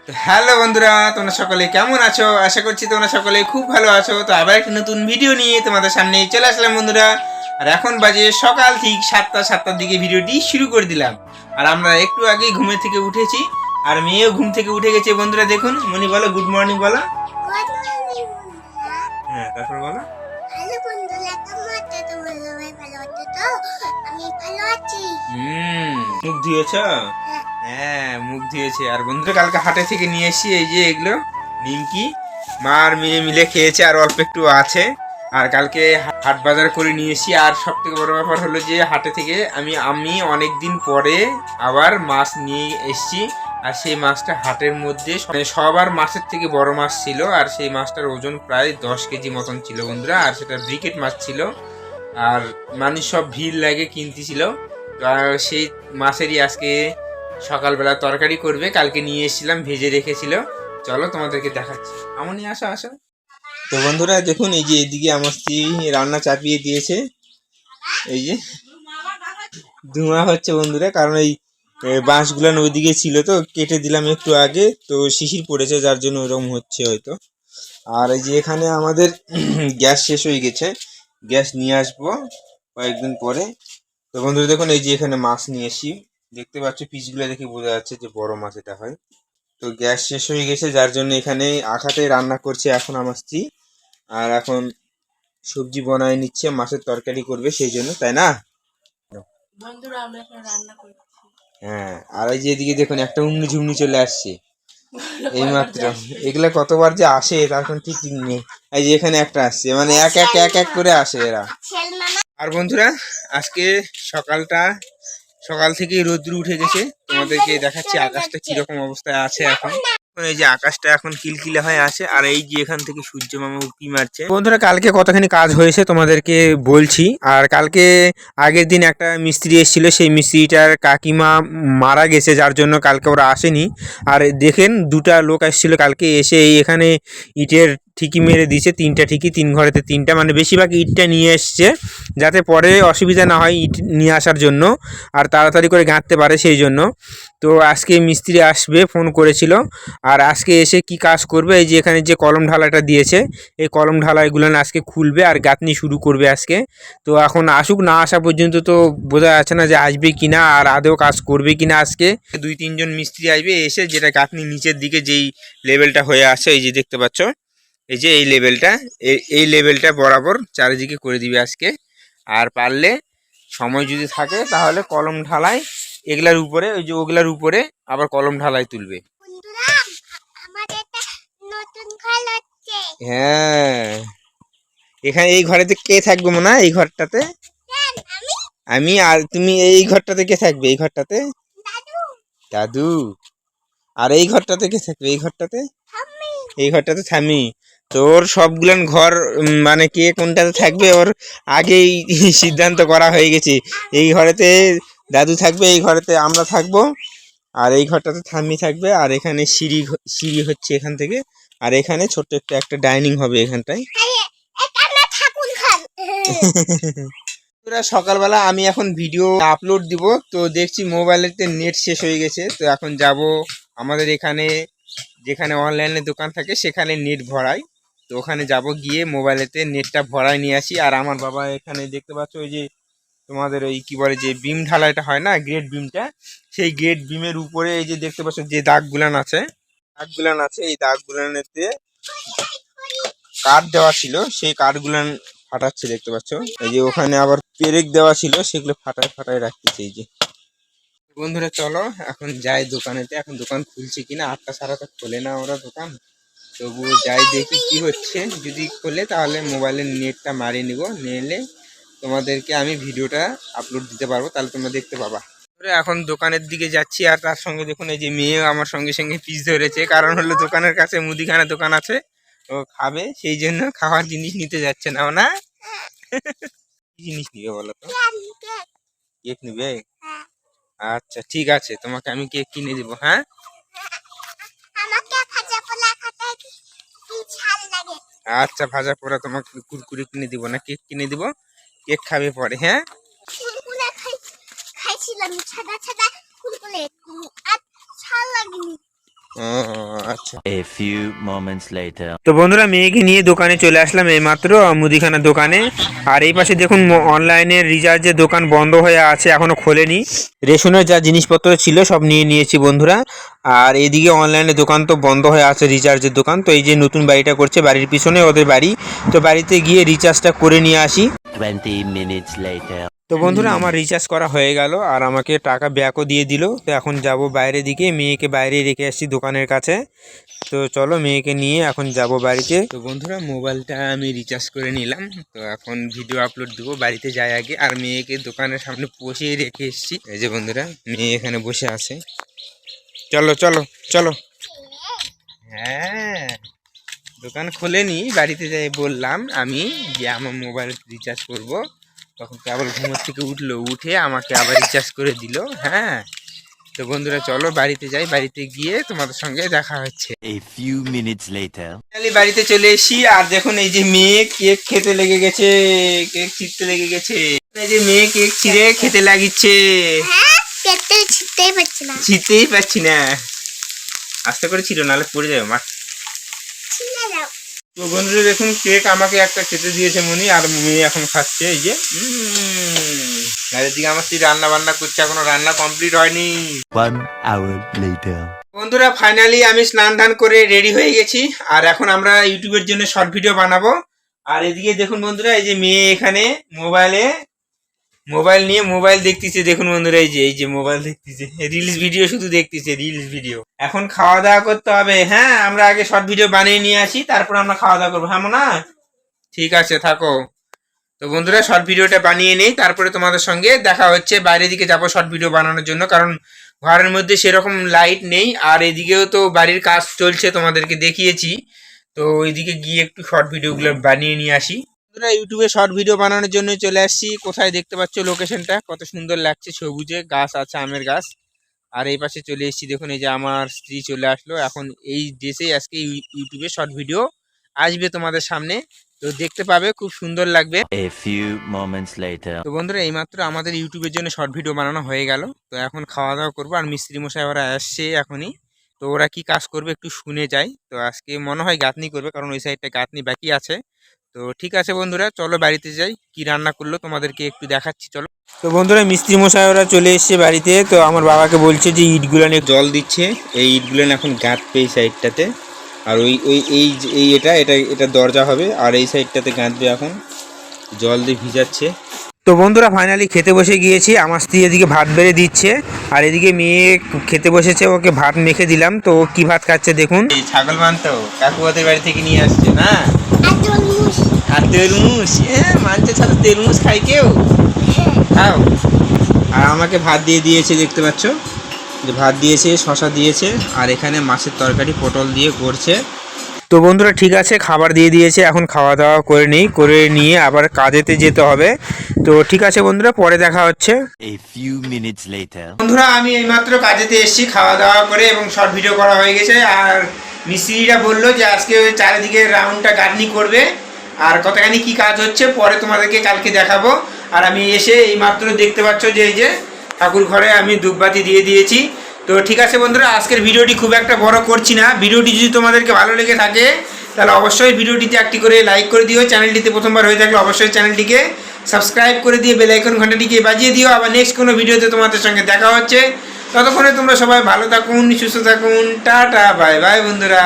তো হ্যালো বন্ধুরা, তোমরা সকলে কেমন আছো? আশা করছি তোমরা সকলে খুব ভালো আছো। তো আবার একটা নতুন ভিডিও নিয়ে তোমাদের সামনে চলে আসলাম বন্ধুরা। আর এখন বাজে সকাল ঠিক 7টার দিকে ভিডিওটি শুরু করে দিলাম। আর আমরা একটু আগেই ঘুমের থেকে উঠেছি, আর মেয়েও ঘুম থেকে উঠে গেছে বন্ধুরা। দেখুন, মনি বলো গুড মর্নিং বলো। হ্যাঁ, তারপর বলো হ্যালো বন্ধুরা, কেমন আছো? তোমরা সবাই ভালো আছো তো? আমি ভালো আছি। মুখ ধুয়েছ? হ্যাঁ, মুখ ধুয়েছে। আর বন্ধুরা, কালকে হাটে থেকে নিয়ে এসেছি এই যে এগুলো নিমকি। মা আর মেয়ে মিলে খেয়েছে, আর অল্প একটু আছে। আর কালকে হাট বাজার করে নিয়ে এসেছি। আর সব থেকে বড় ব্যাপার হলো যে হাটে থেকে আমি অনেক দিন পরে আবার মাছ নিয়ে এসেছি। আর সেই মাছটা হাটের মধ্যে সবার মাছের থেকে বড় মাছ ছিল। আর সেই মাছটার ওজন প্রায় 10 কেজি মতন ছিল বন্ধুরা। আর সেটা ব্রিকেট মাছ ছিল। আর মানুষ সব ভিড় লাগে কিনতেছিল। তো সেই মাছেরই আজকে সকালবেলা তরকারি করবে। কালকে নিয়ে এসেছিলাম, ভেজে রেখেছিল। চলো তোমাদেরকে দেখাচ্ছি। আমনি আসো আসো। তো বন্ধুরা দেখুন, এই যে এদিকে আমার স্ত্রী রান্না চাপিয়ে দিয়েছে। এই যে ধোঁয়া হচ্ছে বন্ধুরা, কারণ এই বাঁশগুলো ওইদিকে ছিল, তো কেটে দিলাম একটু আগে, তো শিশির পড়েছে যার জন্য ওরকম হচ্ছে হয়তো। আর এই যে এখানে আমাদের গ্যাস শেষ হয়ে গেছে, গ্যাস নিয়ে আসবো কয়েকদিন পরে। তো বন্ধুরা দেখুন, এই যে এখানে মাছ নিয়ে এসি, দেখতে পাচ্ছ পিসগুলো দেখে বোঝা যাচ্ছে যে বড় মাছ এটা হয়। তো গ্যাস শেষ হয়ে গেছে যার জন্য এখানে আখাতে রান্না করছে এখন আমার স্ত্রী। আর এখন সবজি বানায় নিচ্ছে, মাছের তরকারি করবে সেই জন্য, তাই না বন্ধুরা, আমরা এখন রান্না করছি। হ্যাঁ, আর এই যে এদিকে দেখুন একটা উমনি ঝুমনি চলে আসছে এই মাত্র। এগুলা কতবার যে আসে তার কোনো ঠিক নেই। এই যে এখানে একটা আসছে, মানে এক এক এক এক করে আসে এরা। আর বন্ধুরা, আজকে সকাল থেকেই রোদ্র উঠে গেছে। তোমাদেরকে দেখাচ্ছি আকাশটা কিরকম অবস্থায় আছে এখন। এই যে আকাশটা এখন কিলকিলে হয়ে আছে, আর এই যে এখান থেকে সূর্য মামা উঁকি মারছে বন্ধুরা। কালকে কতখানি কাজ হয়েছে তোমাদেরকে বলছি। আর কালকে আগের দিন একটা মিস্ত্রি এসেছিল, সেই মিস্ত্রিটার কাকিমা মারা গেছে, যার জন্য কালকে ওরা আসেনি। আর দেখেন দুটা লোক আসছিল কালকে, এসে এই এখানে ইটের ঠিকি মেরে দিয়েছে, 3টা ঠিকি, 3 ঘরেতে 3টা, মানে বেশিরভাগ ইটটা নিয়ে এসছে যাতে পরে অসুবিধা না হয় ইট নিয়ে আসার জন্য, আর তাড়াতাড়ি করে গাঁথতে পারে সেই জন্য। তো আজকে মিস্ত্রি আসবে ফোন করেছিল। আর আজকে এসে কি কাজ করবে, এই যে এখানে যে কলম ঢালাইটা দিয়েছে, এই কলম ঢালাইগুলো আজকে খুলবে আর গাঁথনি শুরু করবে আজকে। তো এখন আসুক, না আসা পর্যন্ত তো বোঝা যাচ্ছে না যে আসবে কিনা আর আদেও কাজ করবে কিনা। আজকে 2-3 জন মিস্ত্রি আসবে, এসে যেটা গাঁথনি নিচের দিকে যেই লেভেলটা হয়ে আছে, এই যে দেখতে পাচ্ছ, এই যে এই লেভেলটা, এই লেভেলটা বরাবর চারিদিকে করে দিবে আজকে। আর পারলে সময় যদি থাকে তাহলে কলম ঢালাই এগুলার উপরে, ওই যে ওগুলার উপরে আবার কলম ঢালাই তুলবে। বন্ধুরা, আমাদের একটা নতুন ঘর হচ্ছে। হ্যাঁ, এখানে এই ঘরেতে কে থাকবে মনে হয়? এই ঘরটাতে আমি আমি, আর তুমি এই ঘরটাতে কে থাকবে? এই ঘরটাতে দাদু, দাদু। আর এই ঘরটাতে কে থাকবে? এই ঘরটাতে ঠাম্মি। এই ঘরটাতে থামি। তো ওর সবগুলান ঘর মানে কে কোনটাতে থাকবে ওর আগেই সিদ্ধান্ত করা হয়ে গেছে। এই ঘরেতে দাদু থাকবে, এই ঘরেতে আমরা থাকবো, আর এই ঘরটাতে থাম্মি থাকবে। আর এখানে সিঁড়ি হচ্ছে এখান থেকে। আর এখানে ছোট্ট একটা ডাইনিং হবে এখানটায়। এখানে ঠাকুর খান। সকালবেলা আমি এখন ভিডিও আপলোড দিব, তো দেখছি মোবাইলেতে নেট শেষ হয়ে গেছে। তো এখন যাব আমাদের এখানে যেখানে অনলাইনে দোকান থাকে সেখানে নেট ভরাই। তো ওখানে যাব, গিয়ে মোবাইলেতে নেটটা ভরাই নিয়ে আসি। আর আমার বাবা এখানে দেখতে পাচ্ছ ওই যে তোমাদের ওই কি বলে যে বিম ঢালাইটা হয় না, গ্রেড বিমটা, সেই গ্রেড বিমের উপরে এই যে দেখতে পাচ্ছ যে দাগগুলান আছে, এই দাগগুলানেতে কাঠ দেওয়া ছিল, সেই কাঠগুলান ফাটাচ্ছে দেখতে পাচ্ছ। এই যে ওখানে আবার পেরেক দেওয়া ছিল, সেগুলো ফাটায় ফাটায় রাখতেছে। এই যে বন্ধুরা, চলো এখন যাই দোকানেতে। এখন দোকান খুলছে কিনা, 8টা সাড়ে 8টা খোলে না ওরা দোকান, তবুও যাই দেখি কি হচ্ছে। যদি খোলে তাহলে মোবাইলের নেটটা মারিয়ে নিব, নিলে তোমাদেরকে আমি ভিডিওটা আপলোড দিতে পারবো, তাহলে তোমরা দেখতে পাবা। এখন দোকানের দিকে যাচ্ছি, আর তার সঙ্গে দেখুন এই যে মেয়ে আমার সঙ্গে সঙ্গে পিস ধরেছে, কারণ হলো দোকানের কাছে মুদিখানা দোকান আছে, ও খাবে সেই জন্য খাওয়ার জিনিস নিতে যাচ্ছে না। না কি জিনিস নিবে বলো তো? কেক নিবে? আচ্ছা ঠিক আছে, তোমাকে আমি কেক কিনে দিব। হ্যাঁ, আমাকে ভাজা পোলা খেতে কি ঝাল লাগে। আচ্ছা, ভাজা পোড়া তোমাকে কুরকুরে কিনে দিব না, কেক কিনে দিব, কেক খাবে পরে। হ্যাঁ, কুলকুলে খাইছিলাম, ছাদা ছাদা কুলকুলে। আর ঝাল লাগেনি। ও আচ্ছা। A few moments later. তো বন্ধুরা মেয়েকে নিয়ে দোকানে চলে আসলাম এইমাত্র মুদিখানার দোকানে। আর এই পাশে দেখুন অনলাইনে রিচার্জের দোকান বন্ধ হয়ে আছে, এখনো খোলেনি। রেশনের যা জিনিসপত্র ছিল সব নিয়ে নিয়েছি বন্ধুরা। আর এইদিকে অনলাইনের দোকান তো বন্ধ হয়ে আছে, রিচার্জের দোকান। তো এই যে নতুন বাড়িটা করছে, বাড়ির পিছনে ওদের বাড়ি, তো বাড়িতে গিয়ে রিচার্জটা করে নিয়ে আসি। 20 minutes later. তো বন্ধুরা আমার রিচার্জ করা হয়ে গেল আর আমাকে টাকা ব্যাকও দিয়ে দিল। তো এখন যাব বাইরের দিকে, মেয়েকে বাইরে রেখে আসছি দোকানের কাছে। তো চলো মেয়েকে নিয়ে এখন যাব বাড়িতে। তো বন্ধুরা মোবাইলটা আমি রিচার্জ করে নিলাম, তো এখন ভিডিও আপলোড দেবো। বাড়িতে যাই আগে, আর মেয়েকে দোকানের সামনে বসিয়ে রেখে এসেছি। এই যে বন্ধুরা মেয়ে এখানে বসে আছে। চলো চলো চলো। হ্যাঁ, দোকান খোলেনি, বাড়িতে যাই বললাম আমি যে আমার মোবাইল রিচার্জ করব। তখন তো আবার ঘুমোর থেকে উঠলো, উঠে আমাকে আবার রিচার্জ করে দিল। হ্যাঁ, তো বন্ধুরা চলো বাড়িতে যাই, বাড়িতে গিয়ে তোমাদের সঙ্গে দেখা হচ্ছে। A few minutes later. বাড়িতে চলে এসি, আর দেখুন এই যে মেয়ে কেক খেতে লেগে গেছে, কেক ছিঁড়তে লেগে গেছে। এই যে মেয়ে কেক ছিঁড়ে খেতে লাগিচ্ছে। হ্যাঁ, পেটে ছিটতেই পারছি না। ছিঁড়তেই পারছি না, আস্তে করে ছিল নাহলে পড়ে যাবে মা। ছিঁড়ে দাও। তো বন্ধুরা দেখুন কেক আমাকে একটা খেতে দিয়েছে মনি, আর মেয়ে এখন খাচ্ছে। এই যে আর এদিকে আমার স্ত্রী রান্না বান্না করছে, এখনো রান্না কমপ্লিট হয়নি। 1 hour later. বন্ধুরা ফাইনালি আমি স্নান ধান করে রেডি হয়ে গেছি, আর এখন আমরা ইউটিউবের জন্য শর্ট ভিডিও বানাবো। আর এদিকে দেখুন বন্ধুরা এই যে মেয়ে এখানে মোবাইল নিয়ে মোবাইল দেখতেছে। দেখুন বন্ধুরা এই যে মোবাইল দেখতেছে, রিলস ভিডিও শুধু দেখতেছে, রিলস ভিডিও। এখন খাওয়া দাওয়া করতে হবে। হ্যাঁ, আমরা আগে শর্ট ভিডিও বানিয়ে নিয়ে আসি, তারপর আমরা খাওয়া দাওয়া করবো। হ্যাঁ না, ঠিক আছে থাকো। তো বন্ধুরা শর্ট ভিডিওটা বানিয়ে নেই, তারপরে তোমাদের সঙ্গে দেখা হচ্ছে। বাইরের দিকে যাবো শর্ট ভিডিও বানানোর জন্য, কারণ ঘরের মধ্যে সেরকম লাইট নেই। আর এদিকেও তো বাড়ির কাজ চলছে, তোমাদেরকে দেখিয়েছি। তো ওইদিকে গিয়ে একটু শর্ট ভিডিওগুলো বানিয়ে নিয়ে আসি। বন্ধুরা ইউটিউবে শর্ট ভিডিও বানানোর জন্য চলে আসছি। কোথায় দেখতে পাচ্ছ লোকেশনটা, কত সুন্দর লাগছে, সবুজে গাছ আছে, আমের গাছ। আর এই পাশে চলে এসেছি, দেখুন এই যে আমার স্ত্রী চলে আসলো। এখন এই ড্রেসেই আজকে ইউটিউবে শর্ট ভিডিও আসবে তোমাদের সামনে, তো দেখতে পাবে, খুব সুন্দর লাগবে। A few moments later. তো বন্ধুরা এইমাত্র আমাদের ইউটিউবের জন্য শর্ট ভিডিও বানানো হয়ে গেল। তো এখন খাওয়া দাওয়া করবো, আর মিস্ত্রি মশাই ওরা আসছে এখনই। তো ওরা কি কাজ করবে একটু শুনে যাই। তো আজকে মনে হয় গাঁথনি করবে, কারণ ওই সাইডটা গাঁথনি বাকি আছে। তো ঠিক আছে বন্ধুরা চলো বাড়িতে যাই, কি রান্না করলো তোমাদেরকে একটু দেখাচ্ছি চলো। তো বন্ধুরা মিস্ত্রি মশাই ওরা চলে এসছে বাড়িতে। তো আমার বাবাকে বলছে যে ইটগুলো নিয়ে জল দিচ্ছে, এই ইটগুলো এখন গাঁথবে এই সাইডটাতে। আর ওই ওই এই এই এটা এটা এটা দরজা হবে, আর এই সাইডটাতে গাঁথবে, এখন জল দিয়ে ভিজাচ্ছে। তো বন্ধুরা ফাইনালি খেতে বসে গিয়েছি। আমার স্ত্রী এদিকে ভাত বেড়ে দিচ্ছে, আর এদিকে মেয়ে খেতে বসেছে, ওকে ভাত মেখে দিলাম। তো ও কি ভাত খাচ্ছে দেখুন। এই ছাগল মানতো কাকু ওদের বাড়ি থেকে নিয়ে আসছে না, আর তরমুজ। আর তেলমুস। হ্যাঁ, মানছে ছাড়া তেলমুস খাই কেউ, খাও। আর আমাকে ভাত দিয়ে দিয়েছে, দেখতে পাচ্ছ যে ভাত দিয়েছে, শশা দিয়েছে, আর এখানে মাছের তরকারি পটল দিয়ে করছে। তো বন্ধুরা ঠিক আছে, খাবার দিয়ে দিয়েছে, এখন খাওয়া দাওয়া করে নিই, করে নিয়ে আবার কাজেতে যেতে হবে। তো ঠিক আছে বন্ধুরা, পরে দেখা হচ্ছে। A few minutes later. বন্ধুরা আমি এইমাত্র কাজেতে এসেছি খাওয়া দাওয়া করে, এবং শর্ট ভিডিও করা হয়ে গেছে। আর মিস্ত্রিরা বললো যে আজকে ওই চারিদিকে রাউন্ডটা গার্ডনি করবে, আর কতখানি কি কাজ হচ্ছে পরে তোমাদেরকে কালকে দেখাবো। আর আমি এসে এইমাত্র দেখতে পাচ্ছ যে এই যে ঠাকুর ঘরে আমি ধূপবাতি দিয়ে দিয়েছি। তো ঠিক আছে বন্ধুরা, আজকের ভিডিওটি খুব একটা বড় করছি না। ভিডিওটি যদি তোমাদেরকে ভালো লেগে থাকে তাহলে অবশ্যই ভিডিওটিতে একটি করে লাইক করে দিও। চ্যানেলটিতে প্রথমবার হয়ে থাকলে অবশ্যই চ্যানেলটিকে সাবস্ক্রাইব করে দিয়ে বেল আইকন ঘন্টাটিকে বাজিয়ে দিও। আবার নেক্সট কোনো ভিডিওতে তোমাদের সঙ্গে দেখা হচ্ছে। ততক্ষণে তোমরা সবাই ভালো থাকুন, সুস্থ থাকুন, টাটা বাই বাই বন্ধুরা।